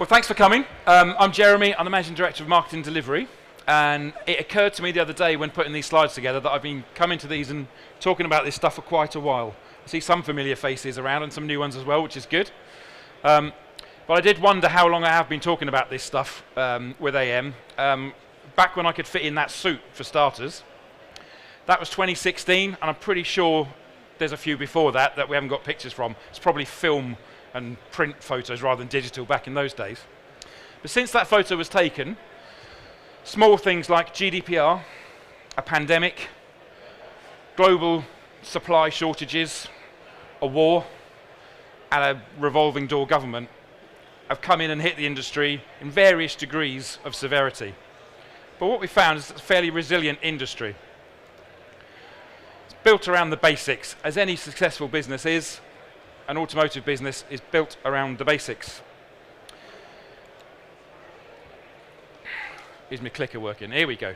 Well, thanks for coming. I'm Jeremy. I'm the Managing Director of Marketing Delivery. And it occurred to me the other day when putting these slides together that I've been coming to these and talking about this stuff for quite a while. I see some familiar faces around and some new ones as well, which is good. But I did wonder how long I have been talking about this stuff with AM. Back when I could fit in that suit, for starters. That was 2016, and I'm pretty sure there's a few before that we haven't got pictures from. It's probably film and print photos rather than digital back in those days. But since that photo was taken, small things like GDPR, a pandemic, global supply shortages, a war, and a revolving door government have come in and hit the industry in various degrees of severity. But what we found is it's a fairly resilient industry. It's built around the basics, as any successful business is. An automotive business is built around the basics. Is my clicker working? Here we go.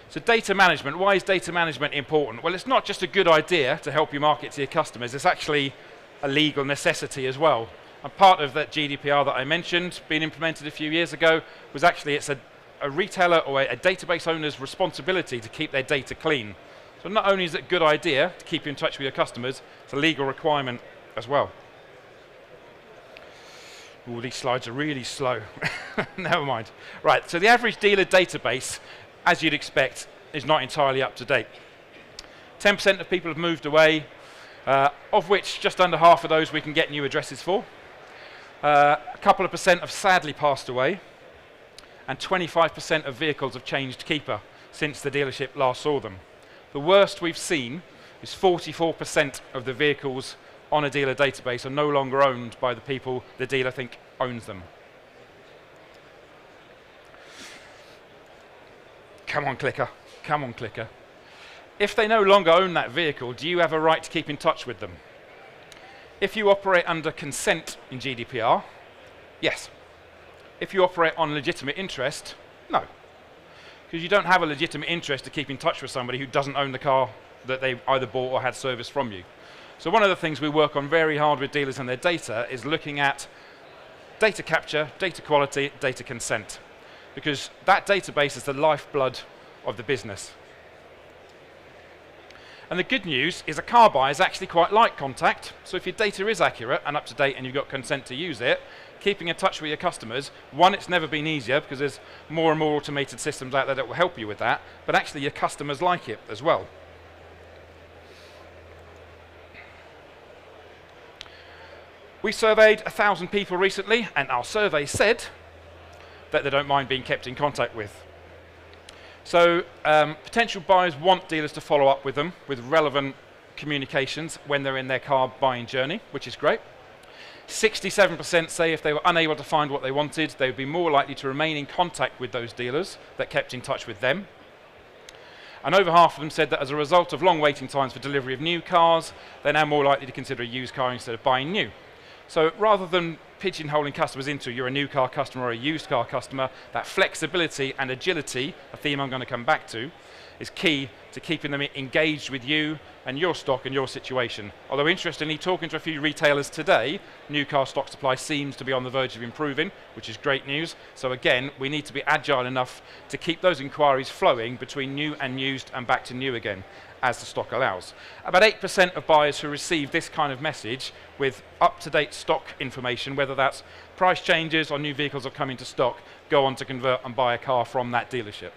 So data management. Why is data management important? Well, it's not just a good idea to help you market to your customers. It's actually a legal necessity as well. And part of that GDPR that I mentioned, being implemented a few years ago, was actually it's a retailer or a database owner's responsibility to keep their data clean. So not only is it a good idea to keep in touch with your customers, it's a legal requirement as well. Ooh, these slides are really slow. Never mind. Right, so the average dealer database, as you'd expect, is not entirely up to date. 10% of people have moved away, of which just under half of those we can get new addresses for. A couple of percent have sadly passed away, and 25% of vehicles have changed keeper since the dealership last saw them. The worst we've seen is 44% of the vehicles on a dealer database are no longer owned by the people the dealer think owns them. Come on, clicker. Come on, clicker. If they no longer own that vehicle, do you have a right to keep in touch with them? If you operate under consent in GDPR, yes. If you operate on legitimate interest, no. Because you don't have a legitimate interest to keep in touch with somebody who doesn't own the car that they either bought or had service from you. So one of the things we work on very hard with dealers and their data is looking at data capture, data quality, data consent. Because that database is the lifeblood of the business. And the good news is a car buyer is actually quite like contact. So if your data is accurate and up to date and you've got consent to use it, keeping in touch with your customers, one, it's never been easier because there's more and more automated systems out there that will help you with that, but actually your customers like it as well. We surveyed 1,000 people recently, and our survey said that they don't mind being kept in contact with. So potential buyers want dealers to follow up with them with relevant communications when they're in their car buying journey, which is great. 67% say if they were unable to find what they wanted, they would be more likely to remain in contact with those dealers that kept in touch with them. And over half of them said that as a result of long waiting times for delivery of new cars, they're now more likely to consider a used car instead of buying new. So rather than pigeonholing customers into you're a new car customer or a used car customer, that flexibility and agility, a theme I'm going to come back to, is key to keeping them engaged with you and your stock and your situation. Although interestingly, talking to a few retailers today, new car stock supply seems to be on the verge of improving, which is great news. So again, we need to be agile enough to keep those inquiries flowing between new and used and back to new again, as the stock allows. About 8% of buyers who receive this kind of message with up-to-date stock information, whether that's price changes or new vehicles have come into stock, go on to convert and buy a car from that dealership.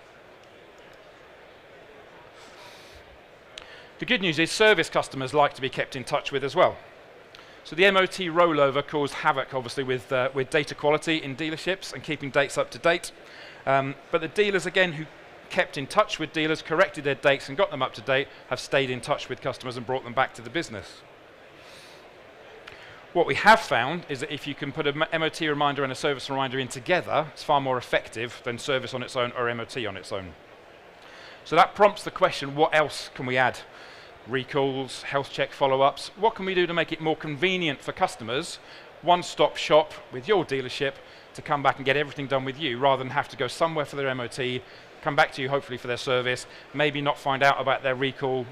The good news is service customers like to be kept in touch with as well. So the MOT rollover caused havoc, obviously, with data quality in dealerships and keeping dates up to date. But the dealers, again, who kept in touch with dealers, corrected their dates and got them up to date, have stayed in touch with customers and brought them back to the business. What we have found is that if you can put a MOT reminder and a service reminder in together, it's far more effective than service on its own or MOT on its own. So that prompts the question, what else can we add? Recalls, health check follow-ups. What can we do to make it more convenient for customers, one-stop shop with your dealership, to come back and get everything done with you rather than have to go somewhere for their MOT, come back to you hopefully for their service, maybe not find out about their recall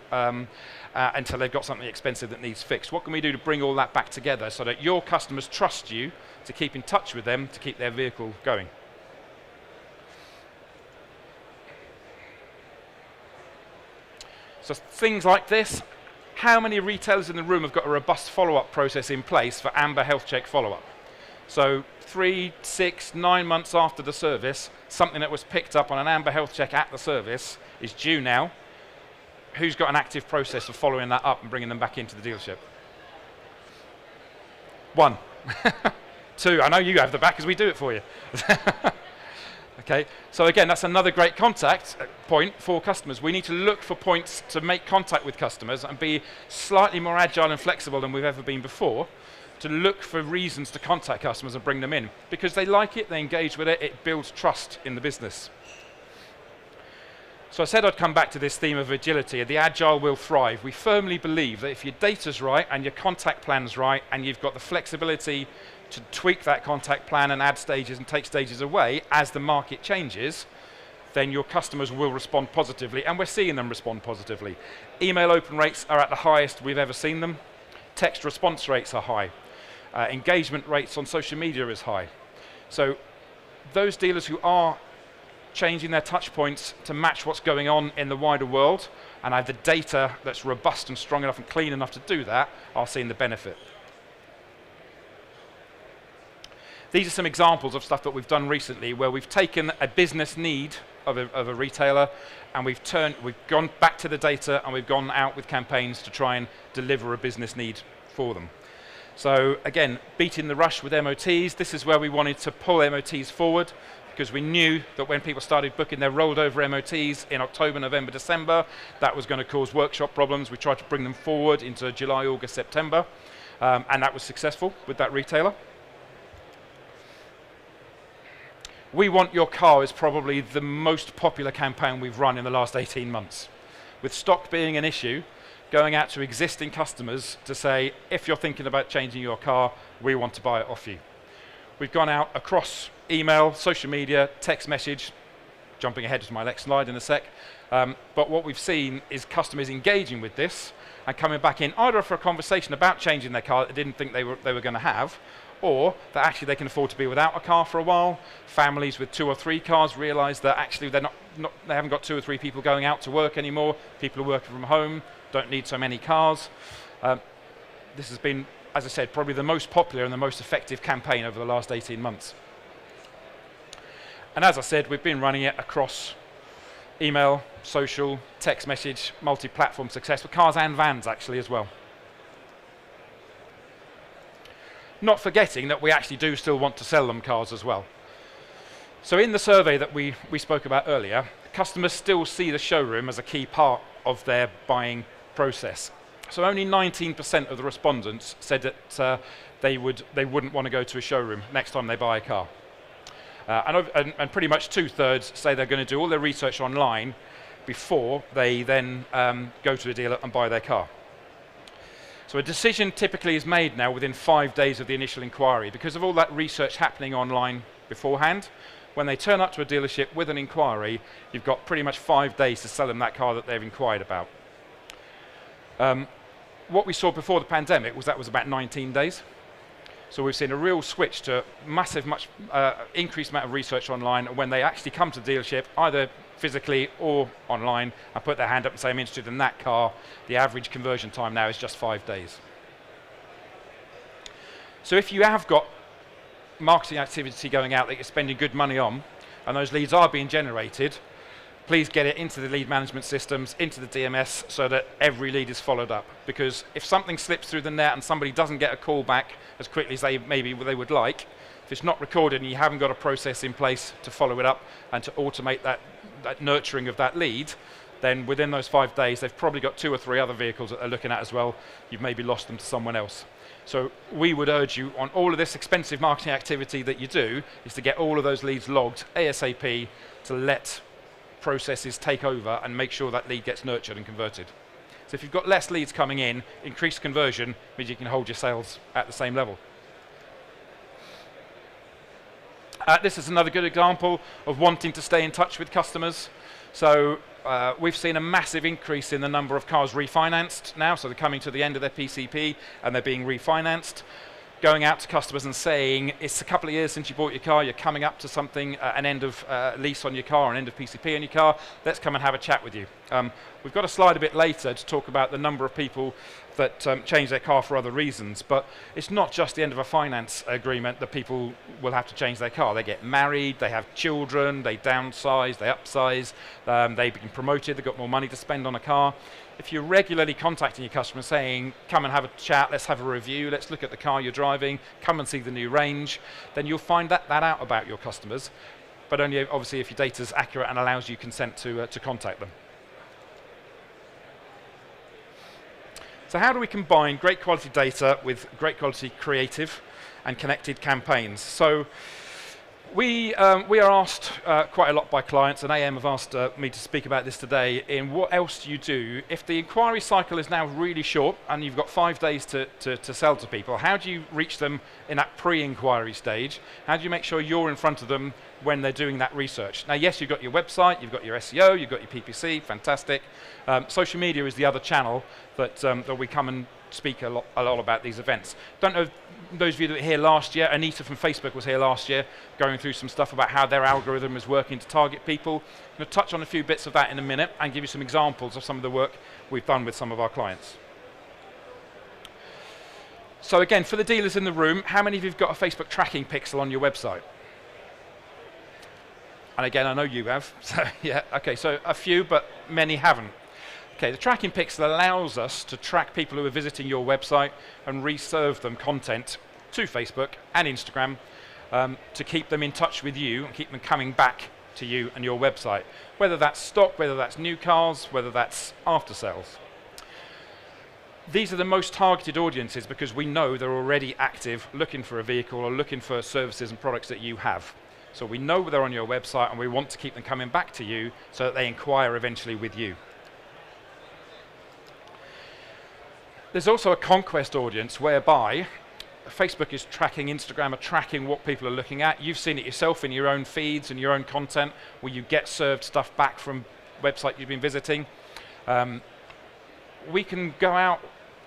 until they've got something expensive that needs fixed. What can we do to bring all that back together so that your customers trust you to keep in touch with them to keep their vehicle going? So things like this. How many retailers in the room have got a robust follow-up process in place for Amber Health Check follow-up? So 3, 6, 9 months after the service, something that was picked up on an Amber Health Check at the service is due now. Who's got an active process for following that up and bringing them back into the dealership? 1. 2, I know you have the back because we do it for you. Okay, so again, that's another great contact point for customers. We need to look for points to make contact with customers and be slightly more agile and flexible than we've ever been before, to look for reasons to contact customers and bring them in. Because they like it, they engage with it, it builds trust in the business. So I said I'd come back to this theme of agility. The agile will thrive. We firmly believe that if your data's right and your contact plan's right and you've got the flexibility to tweak that contact plan and add stages and take stages away as the market changes, then your customers will respond positively, and we're seeing them respond positively. Email open rates are at the highest we've ever seen them. Text response rates are high. Engagement rates on social media is high. So those dealers who are changing their touch points to match what's going on in the wider world and have the data that's robust and strong enough and clean enough to do that are seeing the benefit. These are some examples of stuff that we've done recently where we've taken a business need of a retailer and we've gone back to the data and we've gone out with campaigns to try and deliver a business need for them. So again, beating the rush with MOTs, this is where we wanted to pull MOTs forward because we knew that when people started booking their rolled over MOTs in October, November, December, that was going to cause workshop problems. We tried to bring them forward into July, August, September, and that was successful with that retailer. We Want Your Car is probably the most popular campaign we've run in the last 18 months. With stock being an issue, going out to existing customers to say, if you're thinking about changing your car, we want to buy it off you. We've gone out across email, social media, text message, jumping ahead to my next slide in a sec, but what we've seen is customers engaging with this and coming back in either for a conversation about changing their car that they didn't think they were going to have, or that actually they can afford to be without a car for a while. Families with 2 or 3 cars realise that actually they haven't got 2 or 3 people going out to work anymore. People are working from home, don't need so many cars. This has been, as I said, probably the most popular and the most effective campaign over the last 18 months. And as I said, we've been running it across email, social, text message, multi-platform success, for cars and vans actually as well. Not forgetting that we actually do still want to sell them cars as well. So in the survey that we spoke about earlier, customers still see the showroom as a key part of their buying process. So only 19% of the respondents said that they wouldn't want to go to a showroom next time they buy a car. And pretty much 2/3 say they're going to do all their research online before they then go to a dealer and buy their car. So a decision typically is made now within 5 days of the initial inquiry because of all that research happening online beforehand. When they turn up to a dealership with an inquiry, you've got pretty much 5 days to sell them that car that they've inquired about. What we saw before the pandemic was about 19 days. So we've seen a real switch to much increased amount of research online, and when they actually come to the dealership, either physically or online, and put their hand up and say, I'm interested in that car, the average conversion time now is just 5 days. So if you have got marketing activity going out that you're spending good money on, and those leads are being generated, please get it into the lead management systems, into the DMS, so that every lead is followed up. Because if something slips through the net and somebody doesn't get a call back as quickly as maybe they would like, if it's not recorded and you haven't got a process in place to follow it up and to automate that nurturing of that lead, then within those 5 days, they've probably got 2 or 3 other vehicles that they're looking at as well. You've maybe lost them to someone else. So we would urge you on all of this expensive marketing activity that you do is to get all of those leads logged ASAP, to let processes take over and make sure that lead gets nurtured and converted. So if you've got less leads coming in, increased conversion means you can hold your sales at the same level. This is another good example of wanting to stay in touch with customers. So we've seen a massive increase in the number of cars refinanced now, so they're coming to the end of their PCP and they're being refinanced. Going out to customers and saying, it's a couple of years since you bought your car, you're coming up to something, an end of lease on your car, an end of PCP on your car, let's come and have a chat with you. We've got a slide a bit later to talk about the number of people that change their car for other reasons, but it's not just the end of a finance agreement that people will have to change their car. They get married, they have children, they downsize, they upsize, they've been promoted, they've got more money to spend on a car. If you're regularly contacting your customers saying, come and have a chat, let's have a review, let's look at the car you're driving, come and see the new range, then you'll find that out about your customers, but only obviously if your data's accurate and allows you consent to contact them. So how do we combine great quality data with great quality creative and connected campaigns? So we are asked quite a lot by clients, and AM have asked me to speak about this today, in what else do you do if the inquiry cycle is now really short and you've got 5 days to sell to people. How do you reach them in that pre-inquiry stage? How do you make sure you're in front of them when they're doing that research? Now yes, you've got your website, you've got your SEO, you've got your PPC, fantastic. Social media is the other channel that we come and speak a lot about these events. Don't know, those of you that were here last year, Anita from Facebook was here last year going through some stuff about how their algorithm is working to target people. I'm going to touch on a few bits of that in a minute and give you some examples of some of the work we've done with some of our clients. So again, for the dealers in the room, how many of you have got a Facebook tracking pixel on your website? And again, I know you have, so yeah, okay, so a few, but many haven't. Okay, the tracking pixel allows us to track people who are visiting your website and reserve them content to Facebook and Instagram to keep them in touch with you and keep them coming back to you and your website, whether that's stock, whether that's new cars, whether that's after sales. These are the most targeted audiences because we know they're already active looking for a vehicle or looking for services and products that you have. So we know they're on your website and we want to keep them coming back to you so that they inquire eventually with you. There's also a conquest audience whereby Facebook is tracking, Instagram are tracking what people are looking at. You've seen it yourself in your own feeds and your own content where you get served stuff back from website you've been visiting. We can go out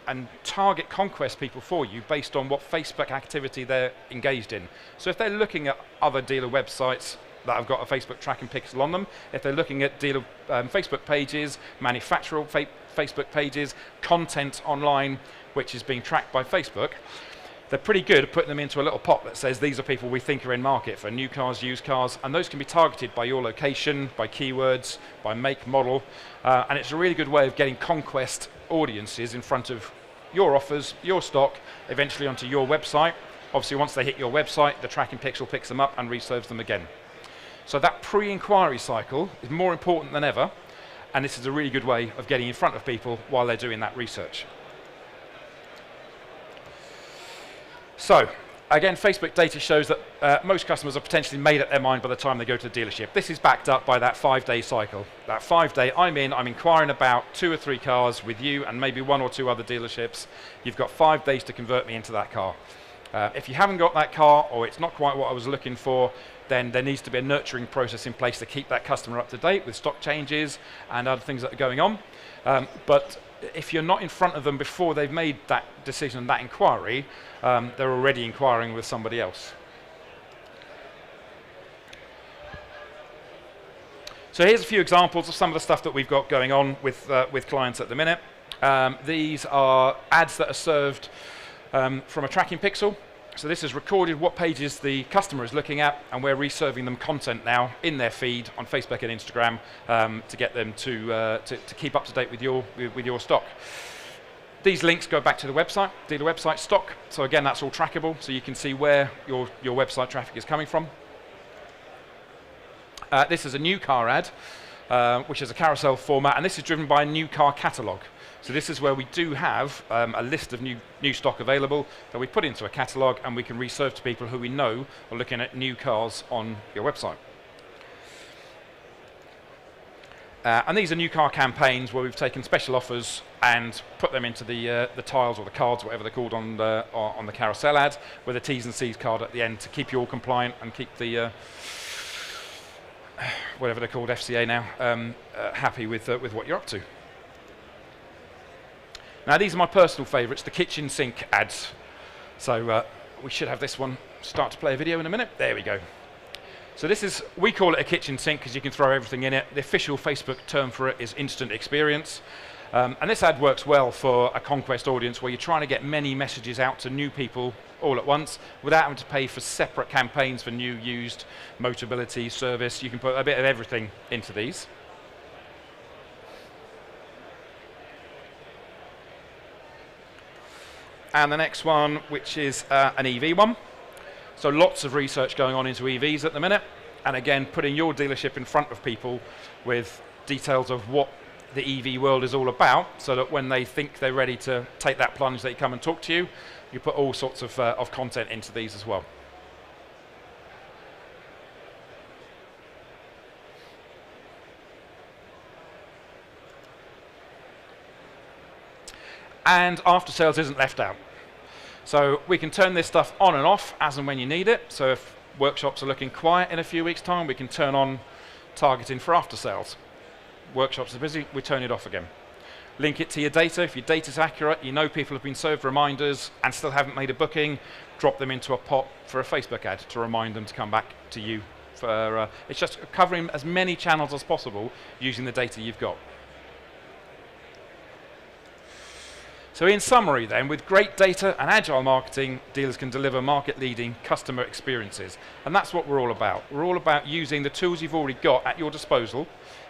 and target conquest people for you based on what Facebook activity they're engaged in. So if they're looking at other dealer websites that have got a Facebook tracking pixel on them, if they're looking at dealer Facebook pages, manufacturer Facebook pages, content online which is being tracked by Facebook, they're pretty good at putting them into a little pot that says these are people we think are in market for new cars, used cars, and those can be targeted by your location, by keywords, by make, model, and it's a really good way of getting conquest audiences in front of your offers, your stock, eventually onto your website. Obviously once they hit your website, the tracking pixel picks them up and reserves them again. So that pre-inquiry cycle is more important than ever, and this is a really good way of getting in front of people while they're doing that research. So, again, Facebook data shows that most customers are potentially made up their mind by the time they go to the dealership. This is backed up by that 5-day cycle. That 5-day, I'm inquiring about 2 or 3 cars with you and maybe 1 or 2 other dealerships. You've got 5 days to convert me into that car. If you haven't got that car or it's not quite what I was looking for, then there needs to be a nurturing process in place to keep that customer up to date with stock changes and other things that are going on. But if you're not in front of them before they've made that decision, that inquiry, they're already inquiring with somebody else. So here's a few examples of some of the stuff that we've got going on with clients at the minute. These are ads that are served from a tracking pixel. So this has recorded what pages the customer is looking at, and we're reserving them content now in their feed on Facebook and Instagram to get them to keep up to date with your stock. These links go back to the website, dealer website stock. So again, that's all trackable, so you can see where your website traffic is coming from. This is a new car ad, which is a carousel format, and this is driven by a new car catalogue. So this is where we do have a list of new stock available that we put into a catalogue, and we can reserve to people who we know are looking at new cars on your website. And these are new car campaigns where we've taken special offers and put them into the tiles or the cards, whatever they're called, on the carousel ad, with a T's and C's card at the end to keep you all compliant and keep the whatever they're called, FCA now, happy with what you're up to. Now these are my personal favourites, the kitchen sink ads. So we should have this one start to play a video in a minute. There we go. So this is, we call it a kitchen sink because you can throw everything in it. The official Facebook term for it is instant experience. And this ad works well for a conquest audience where you're trying to get many messages out to new people all at once without having to pay for separate campaigns for new, used, Motability, service. You can put a bit of everything into these. And the next one, which is an EV one. So lots of research going on into EVs at the minute. And again, putting your dealership in front of people with details of what the EV world is all about, so that when they think they're ready to take that plunge, they come and talk to you. You put all sorts of content into these as well. And after sales isn't left out. So we can turn this stuff on and off as and when you need it. So if workshops are looking quiet in a few weeks' time, we can turn on targeting for after sales. Workshops are busy, we turn it off again. Link it to your data. If your data's accurate, you know people have been served reminders and still haven't made a booking, drop them into a pot for a Facebook ad to remind them to come back to you. It's just covering as many channels as possible using the data you've got. So in summary then, with great data and agile marketing, dealers can deliver market-leading customer experiences. And that's what we're all about. We're all about using the tools you've already got at your disposal,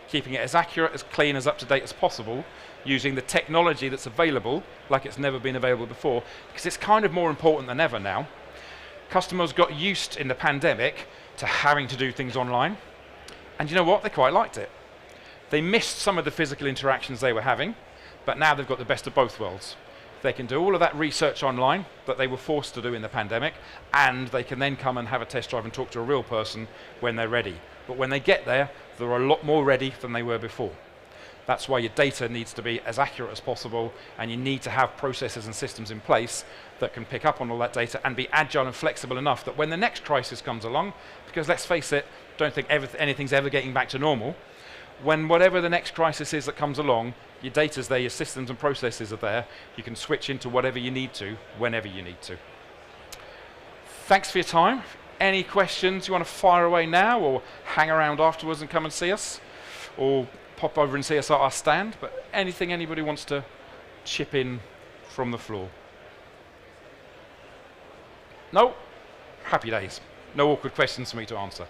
keeping it as accurate, as clean, as up-to-date as possible, using the technology that's available like it's never been available before, because it's kind of more important than ever now. Customers got used in the pandemic to having to do things online, and you know what? They quite liked it. They missed some of the physical interactions they were having, but now they've got the best of both worlds. They can do all of that research online that they were forced to do in the pandemic, and they can then come and have a test drive and talk to a real person when they're ready. But when they get there, they're a lot more ready than they were before. That's why your data needs to be as accurate as possible, and you need to have processes and systems in place that can pick up on all that data and be agile and flexible enough that when the next crisis comes along, because let's face it, don't think anything's ever getting back to normal, when whatever the next crisis is that comes along, your data's there, your systems and processes are there, you can switch into whatever you need to, whenever you need to. Thanks for your time. Any questions you want to fire away now, or hang around afterwards and come and see us, or pop over and see us at our stand, but anything anybody wants to chip in from the floor? No? Happy days. No awkward questions for me to answer.